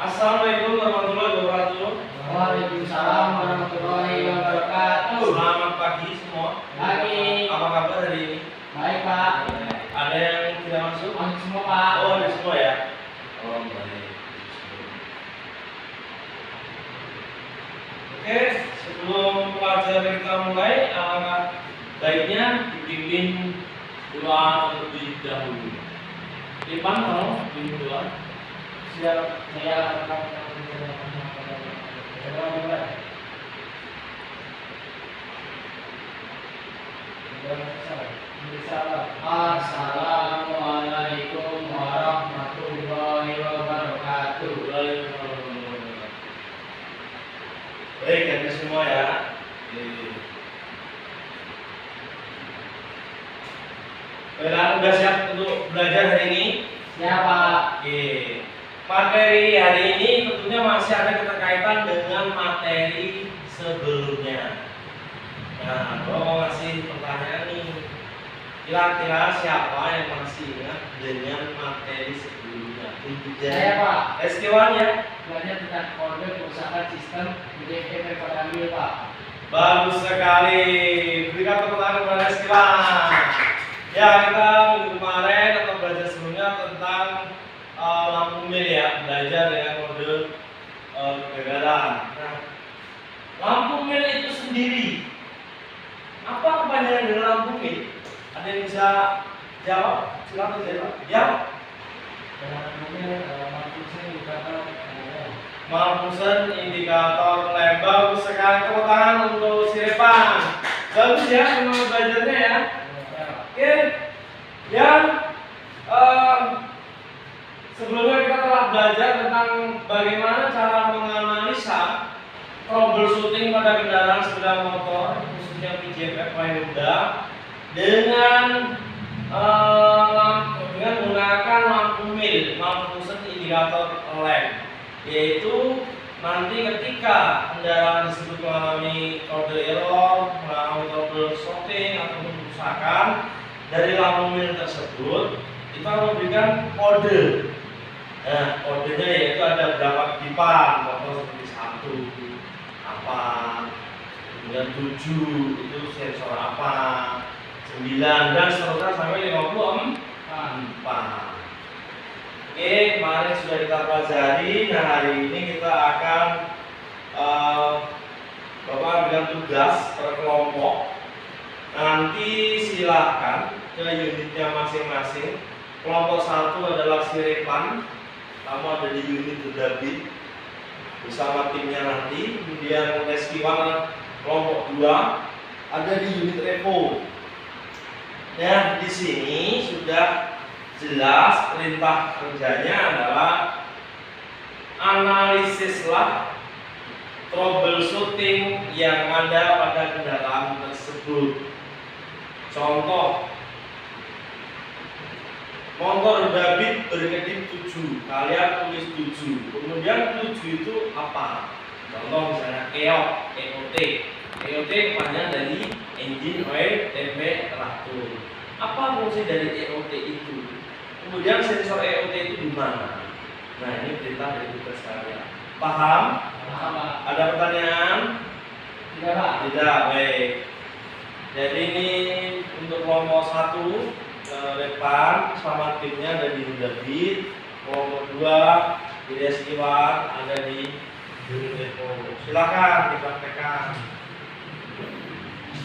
Assalamualaikum warahmatullahi wabarakatuh. Waalaikumsalam warahmatullahi wabarakatuh. Selamat pagi semua. Pagi. Apa kabar hari ini? Baik Pak. Ada yang tidak masuk? Masuk semua Pak. Oh, ada semua ya. Oh, baik. Oke, sebelum pelajaran kita mulai, alangkah baiknya dipimpin doa terlebih dahulu. Ipan mau pimpin doa? Siap. Saya akan Assalamualaikum warahmatullahi wabarakatuh. Baik, ya semua ya. Baiklah, sudah siap untuk belajar hari ini? Siapa? Oke. Materi hari ini tentunya masih ada keterkaitan dengan materi sebelumnya. Nah, kalau masih pertanyaan nih, kira-kira siapa yang masih ingat dengan materi sebelumnya? Saya Pak. SK1 ya? Belajar tentang kode kerusakan sistem BDP Pemodal Pak. Bagus sekali. Berikan tepuk tangan kepada SK1. Ya, kita minggu kemarin atau belajar sebelumnya tentang lampu mil ya, belajar dengan kode kegagalan. Nah, lampu mil itu sendiri, apa kepanjangan dari lampu mil? Ada yang bisa jawab? Silakan jawab. Ya. Malfunction indikator lem. Bagus sekali, tepuk tangan untuk si Repan. Bagus ya, semangat belajarnya ya. Oke. Yang sebelumnya kita telah belajar tentang bagaimana cara menganalisa troubleshooting pada kendaraan sepeda motor, khususnya PJF Honda, dengan menggunakan lampu mil, malfunction indikator lem, yaitu nanti ketika kendaraan tersebut mengalami kode error, mengalami troubleshooting atau kerusakan dari lampu mil tersebut, kita memberikan kode. Nah, kodenya yaitu ada berapa kedipan, contoh seperti 1, apa, kemudian 7 itu sensor apa, 9 dan seterusnya sampai 54. Oke, kemarin sudah kita pelajari. Nah, hari ini kita akan Bapak berikan tugas per kelompok. Nanti silakan ke unitnya masing-masing. Kelompok 1 adalah si Repan, kamu ada di unit David bersama timnya nanti. Kemudian Reskiwan kelompok 2 ada di unit Repo. Nah, di sini sudah jelas perintah kerjanya adalah analisislah troubleshooting yang ada pada kendaraan tersebut. Contoh, motor David berkedip 7, kalian tulis 7. Kemudian 7 itu apa? Contoh misalnya EOT. EOT kepanjangan dari engine oil temperatur. Apa fungsi dari EOT itu? Kemudian sensor EOT itu di mana? Nah, ini perintah dari tugas kalian. Paham? Paham Pak. Ada pertanyaan? Tidak Pak. Tidak, baik. Jadi ini untuk kelompok 1 Repan sama timnya ada di David. Kelompok 2 di Reskiwan ada di unit Repo. Silakan dipraktekkan.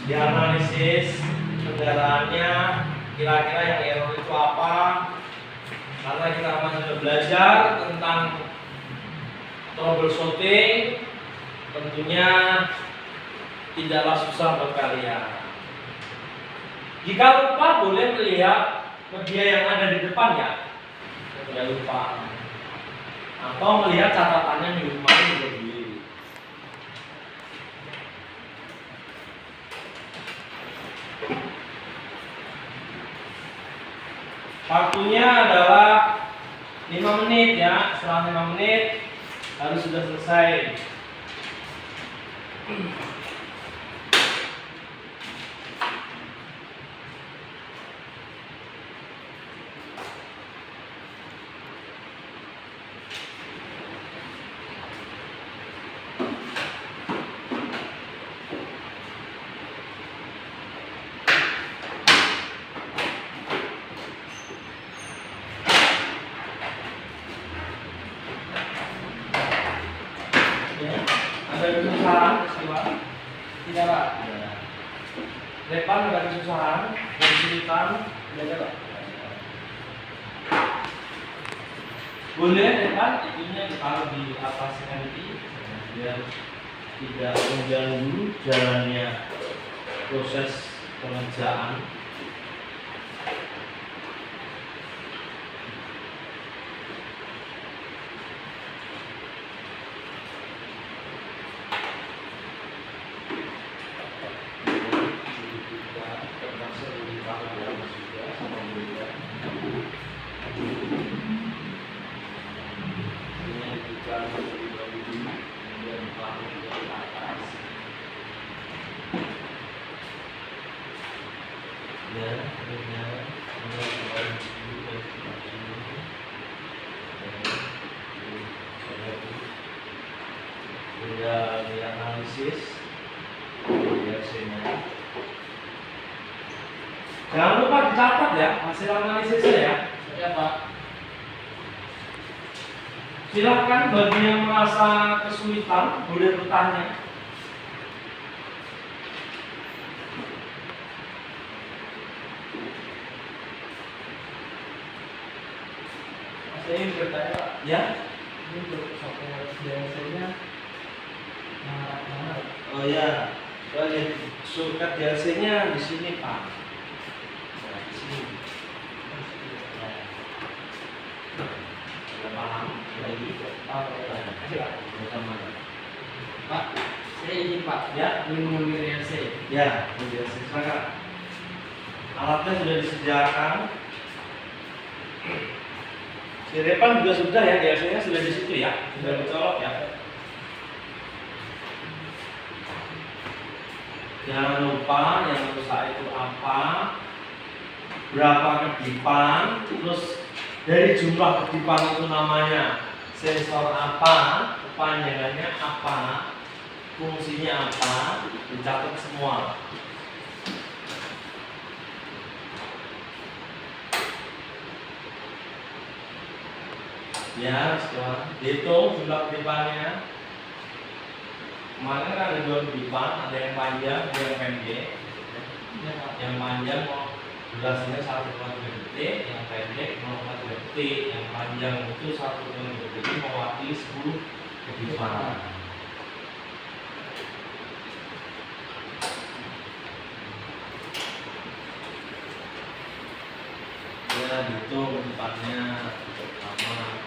Dianalisis kendaraannya, kira-kira yang error itu apa? Karena kita masih sudah belajar tentang troubleshooting, tentunya tidaklah susah buat kalian. Jika lupa boleh melihat media yang ada di depan ya, tidak lupa. Atau melihat catatannya di rumah sendiri. Waktunya adalah 5 menit ya. Setelah 5 menit harus sudah selesai. Ada kesusahan, peristiwa? Tidak Pak. Ya. Depan ada kesusahan, kesulitan. Tidak ada Pak. Boleh depan itunya ditaruh di atas nanti biar tidak mengganggu jalannya proses pengerjaan. Analisis biasanya. Jangan lupa dicatat ya hasil analisisnya ya. Ya Pak. Silakan bagi yang merasa kesulitan boleh bertanya. Saya ingin bertanya Pak. Ya. Ini untuk software biasanya mana? Oh ya. Soalnya surat DLC-nya di sini Pak. Nah, di sini. Sudah paham lagi? Kasih Pak. Bersama. Pak, saya izin Pak. Ya. Ingin mengambil DLC. Ya, DLC silakan. Alatnya sudah disediakan. Si Repan juga sudah ya, DLC-nya sudah di situ ya, sudah dicolok ya. Jangan lupa yang rusak itu apa, berapa kedipan, terus dari jumlah kedipan itu namanya sensor apa, kepanjangannya apa, fungsinya apa, dicatat semua. Ya, setelah dihitung jumlah kedipannya. Kemarin kan ada 2 kedipan, ada yang panjang, ada yang pendek. Yang panjang mau durasinya 1,3 detik, yang pendek 0,3 detik. Yang panjang itu 1,3 detik mewakili 10 kedipan. Ya, dihitung kedipannya pertama.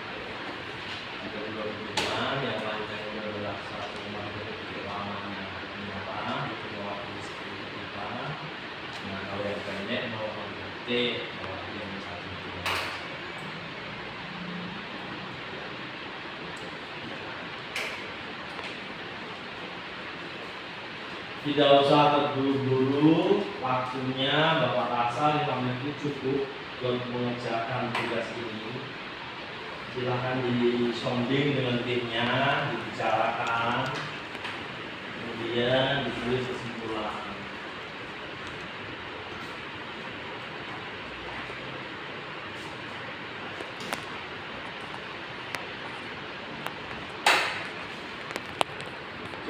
Ada 2 kedipan, yang panjangnya adalah 1,3 detik lamanya kenyataan itu mewakili 10 kedipan. Nah, kalau yang pendek 0,3 detik mewakili 1 kedipan. Tidak usah terburu-buru, waktunya Bapak rasa 5 menit itu cukup untuk mengerjakan tugas ini. Silahkan disonding dengan timnya, dibicarakan, kemudian ditulis kesimpulan.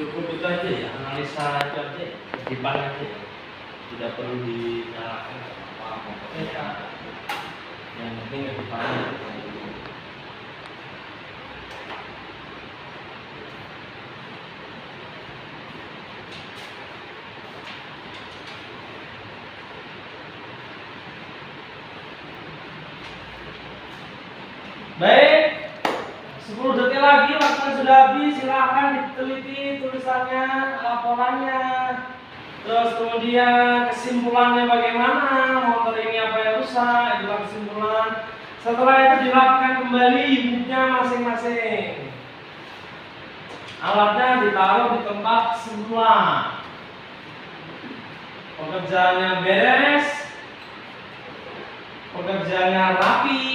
Cukup itu aja ya, analisa itu aja, kedipan aja ya. Tidak perlu dinyalakan apa-apa, pokoknya yang penting kedipannya. Baik, 10 detik lagi waktu sudah habis, silahkan diteliti tulisannya, laporannya. Terus kemudian kesimpulannya bagaimana, motor ini apa yang rusak, itulah kesimpulan. Setelah itu dilakukan kembali unitnya masing-masing. Alatnya ditaruh di tempat semula. Pekerjaannya beres, pekerjaannya rapi.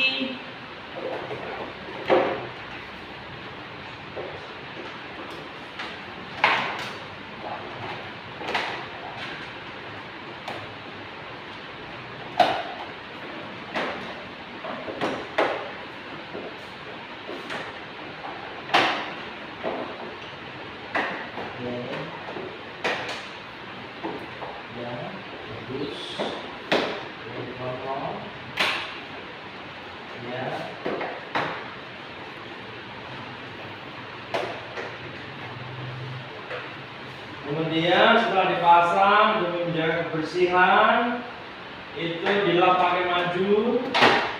Kemudian setelah dipasang demi menjaga kebersihan, itu dilap pakai maju.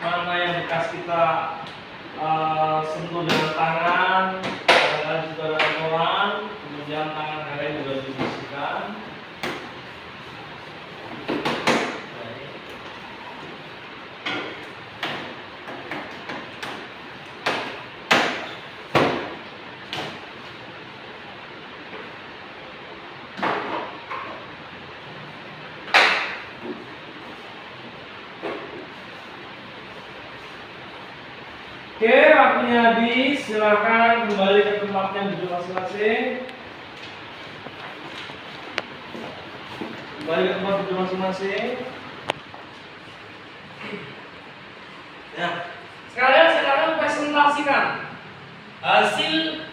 Mana yang bekas kita sentuh dengan tangan, kadang juga ada kotoran, kemudian tangan kalian juga dibersihkan. Oke, waktunya habis. Silakan kembali ke tempatnya duduk masing-masing. Kembali ke tempat duduk masing-masing. Ya, sekalian silakan presentasikan hasil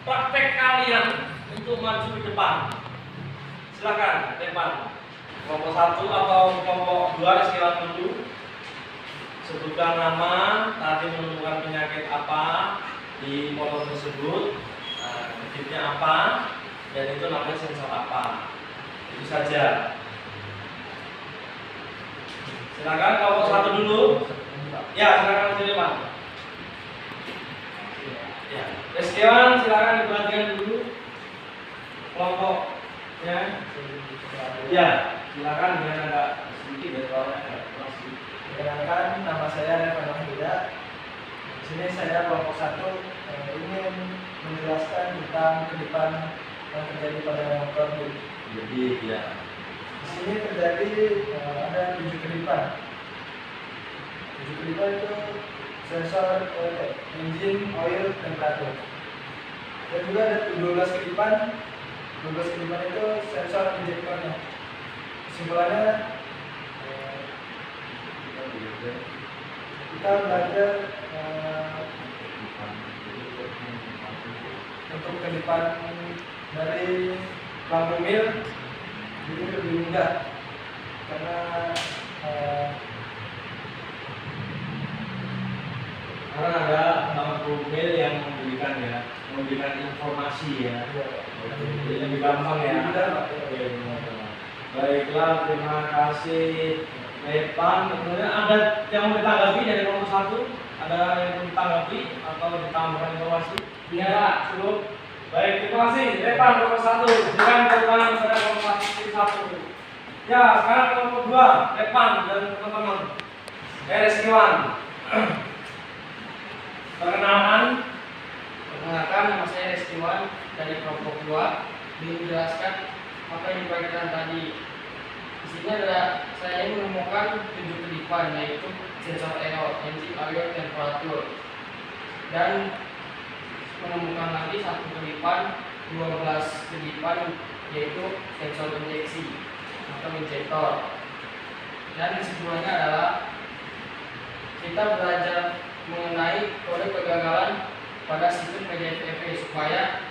praktek kalian untuk maju ke depan. Silakan, depan. Kelompok 1 atau kelompok 2 silakan dulu. Sebutkan nama, tadi menemukan penyakit apa di motor tersebut, penyakitnya apa, dan itu namanya sensor apa. Itu saja. Silakan kelompok 1 dulu. Ya, silakan jadi Pak. Ya, Reskiwan silakan diperhatikan dulu kelompoknya. Ya, silakan dengan agak sedikit dari bawahnya. Perkenalkan, nama saya Revan Wahida. Di sini saya kelompok 1 ingin menjelaskan tentang kedipan yang terjadi pada motor Bu. Jadi ya. Di sini terjadi ada 7 kedipan. 7 kedipan itu sensor engine, oil, temperatur. Dan juga ada 12 kedipan. 12 kedipan itu sensor injektornya. Kesimpulannya, kita belajar untuk kedipan dari lampu mil itu lebih mudah karena ada lampu mil yang memberikan informasi ya. Jadi lebih gampang ya. Baiklah, terima kasih. Repan, kemudian ada yang mau ditanggapi dari nomor 1? Ada yang mau ditanggapi atau ditambahkan informasi? Iya Pak, cukup. Baik, terima kasih. Repan nomor 1, bukan keterangan pada nomor 1. Ya, sekarang nomor 2, Repan dan teman-teman. Reskiwan. Perkenalan. Perkenalkan, nama saya Reskiwan dari kelompok 2. Ingin menjelaskan apa yang dibagikan tadi. Di sini adalah saya menemukan 7 kedipan, yaitu sensor error, engine, oil, temperatur, dan menemukan lagi 1 kedipan, 12 kedipan, yaitu sensor injeksi atau injektor. Dan kesimpulannya adalah kita belajar mengenai kode kegagalan pada sistem PDFF supaya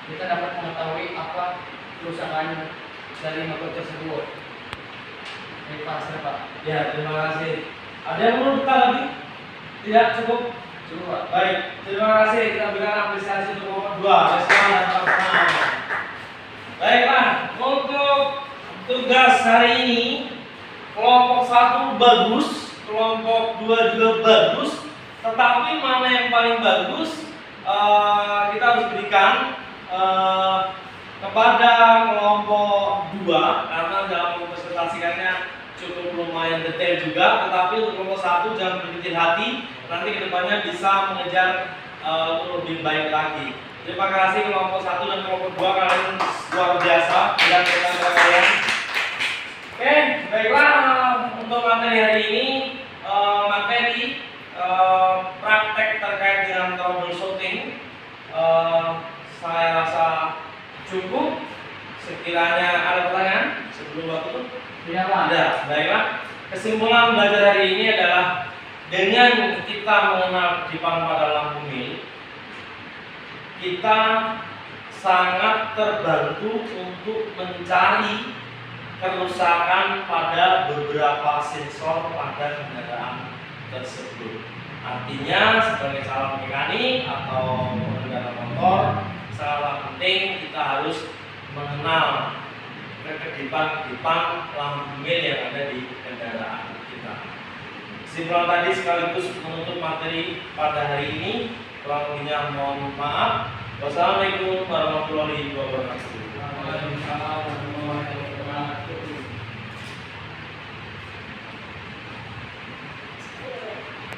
kita dapat mengetahui apa kerusakan dari motor tersebut. Pak. Ya, terima kasih. Ada yang perlu ditanggapi? Tidak cukup? Cukup Pak. Baik, terima kasih. Kita berikan apresiasi untuk kelompok 2. Reskiwan dan teman-teman. Baiklah, untuk tugas hari ini kelompok 1 bagus, kelompok 2 juga bagus, tetapi mana yang paling bagus kita harus berikan kepada kelompok 2 karena dalam mempresentasikannya cukup lumayan detail juga, tetapi untuk kelompok 1 jangan berkecil hati, nanti kedepannya bisa mengejar untuk lebih baik lagi. Terima kasih kelompok 1 dan kelompok 2, kalian luar biasa dan kalian. Oke, baiklah, untuk materi hari ini materi praktek terkait dengan troubleshooting saya rasa cukup. Sekiranya ada pertanyaan sebelum waktu. Tidak Pak. Tidak, baiklah. Kesimpulan belajar hari ini adalah dengan kita mengenal kedipan pada lampu mil, kita sangat terbantu untuk mencari kerusakan pada beberapa sensor pada kendaraan tersebut. Artinya sebagai calon mekanik atau pengendara motor, sangat penting kita harus mengenal kekedipan-kedipan lampu mil yang ada di kendaraan kita. Kesimpulan tadi sekaligus menutup materi pada hari ini. Kurang lebihnya mohon maaf. Wassalamualaikum warahmatullahi wabarakatuh. Waalaikumsalam warahmatullahi wabarakatuh.